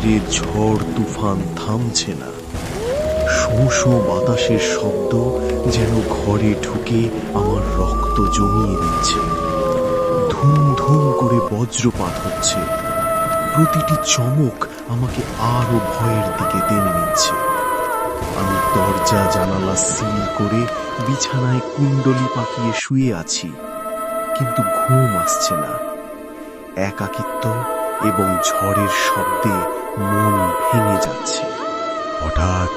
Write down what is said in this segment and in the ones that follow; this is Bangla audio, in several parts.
বাইরে ঝড় তুফান থামছে না। শোঁ শোঁ বাতাসের শব্দ যেন ঘরে ঢুকে আমার রক্ত জমিয়ে দিচ্ছে। ধুম ধুম করে বজ্রপাত হচ্ছে। প্রতিটি চমক আমাকে আরো ভয়ের দিকে টেনে নিচ্ছে। আমি দরজা জানালা সিল করে বিছানায় কুণ্ডলি পাকিয়ে শুয়ে আছি, কিন্তু ঘুম আসছে না। একাকিত্ব এবং ঝড়ের শব্দে মন ভেঙে যাচ্ছে। হঠাৎ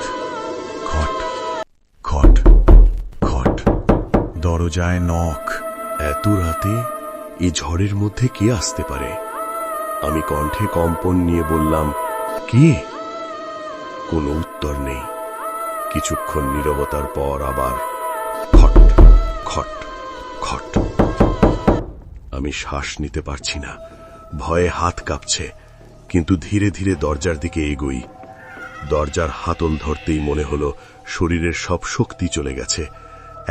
খট খট খট, দরজায় নখ। এত রাতে এ ঝড়ের মধ্যে কে আসতে পারে? আমি কণ্ঠে কম্পন নিয়ে বললাম, কে? কোনো উত্তর নেই। কিছুক্ষণ নীরবতার পর আবার খট খট খট। আমি শ্বাস নিতে পারছি না, ভয়ে হাত কাঁপছে, কিন্তু ধীরে ধীরে দরজার দিকে এগোই। দরজার হাতল ধরতেই মনে হলো শরীরের সব শক্তি চলে গেছে।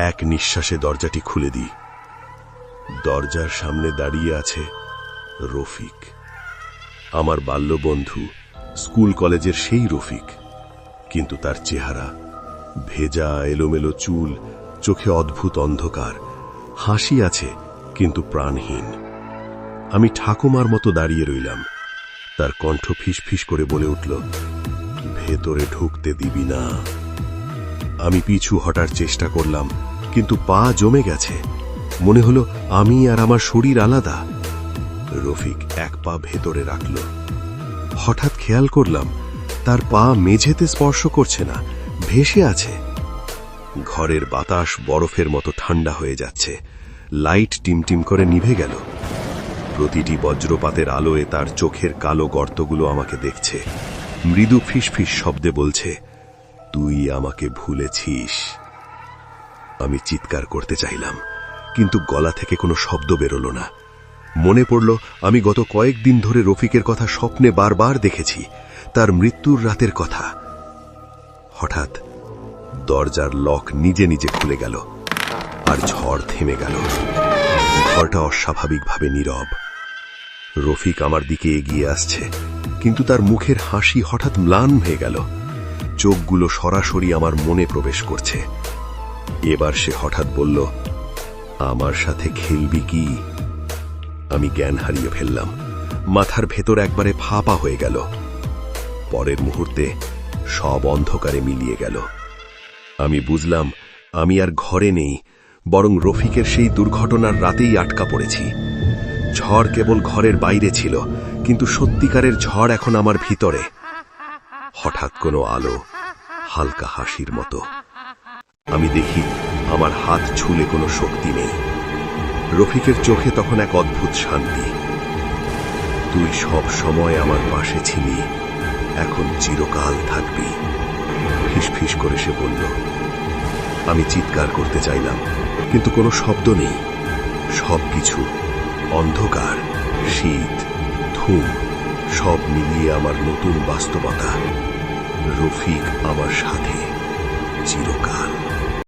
এক নিঃশ্বাসে দরজাটি খুলে দিই। দরজার সামনে দাঁড়িয়ে আছে রফিক, আমার বাল্যবন্ধু, স্কুল কলেজের সেই রফিক। কিন্তু তার চেহারা ভেজা, এলোমেলো চুল, চোখে অদ্ভুত অন্ধকার। হাসি আছে কিন্তু প্রাণহীন। আমি ঠাকুমার মতো দাঁড়িয়ে রইলাম। তার কণ্ঠ ফিসফিস করে বলে উঠল, ভেতরে ঢুকতে দিবি না। আমি পিছু হটার চেষ্টা করলাম, কিন্তু পা জমে গেছে। মনে হলো আমি আর আমার শরীর আলাদা। রফিক এক পা ভেতরে রাখল। হঠাৎ খেয়াল করলাম তার পা মেঝেতে স্পর্শ করছে না, ভেসে আছে। ঘরের বাতাস বরফের মতো ঠান্ডা হয়ে যাচ্ছে। লাইট টিমটিম করে নিভে গেল। প্রতিটি বজ্রপাতের আলোয় তার চোখের কালো গর্তগুলো আমাকে দেখছে। মৃদু ফিসফিস শব্দে বলছে, তুই আমাকে ভুলেছিস। আমি চিৎকার করতে চাইলাম, কিন্তু গলা থেকে কোনো শব্দ বেরোল না। মনে পড়ল আমি গত কয়েকদিন ধরে রফিকের কথা স্বপ্নে বারবার দেখেছি, তার মৃত্যুর রাতের কথা। হঠাৎ দরজার লক নিজে নিজে খুলে গেল, আর ঝড় থেমে গেল। ঘরটা অস্বাভাবিকভাবে নীরব। রফিক আমার দিকে এগিয়ে আসছে, কিন্তু তার মুখের হাসি হঠাৎ ম্লান হয়ে গেল। চোখগুলো সরাসরি আমার মনে প্রবেশ করছে। এবার সে হঠাৎ বলল, আমার সাথে খেলবি কি? আমি জ্ঞান হারিয়ে ফেললাম। মাথার ভেতর একবারে ফাঁপা হয়ে গেল। পরের মুহূর্তে সব অন্ধকারে মিলিয়ে গেল। আমি বুঝলাম আমি আর ঘরে নেই, বরং রফিকের সেই দুর্ঘটনার রাতেই আটকা পড়েছি। ঝড় কেবল ঘরের বাইরে ছিল, কিন্তু সত্যিকারের ঝড় এখন আমার ভিতরে। হঠাৎ কোনো আলো, হালকা হাসির মতো। আমি দেখি আমার হাত ছুলে কোনো শক্তি নেই। রফিকের চোখে তখন এক অদ্ভুত শান্তি। তুই সব সময় আমার পাশে ছিলি, এখন চিরকাল থাকবি, ফিসফিস করে সে বলল। আমি চিৎকার করতে চাইলাম, কিন্তু কোনো শব্দ নেই। সবকিছু অন্ধকার, শীত, ধুম, সব মিলিয়ে আমার নতুন বাস্তবতা। রফিক আমার সাথে চিরকাল।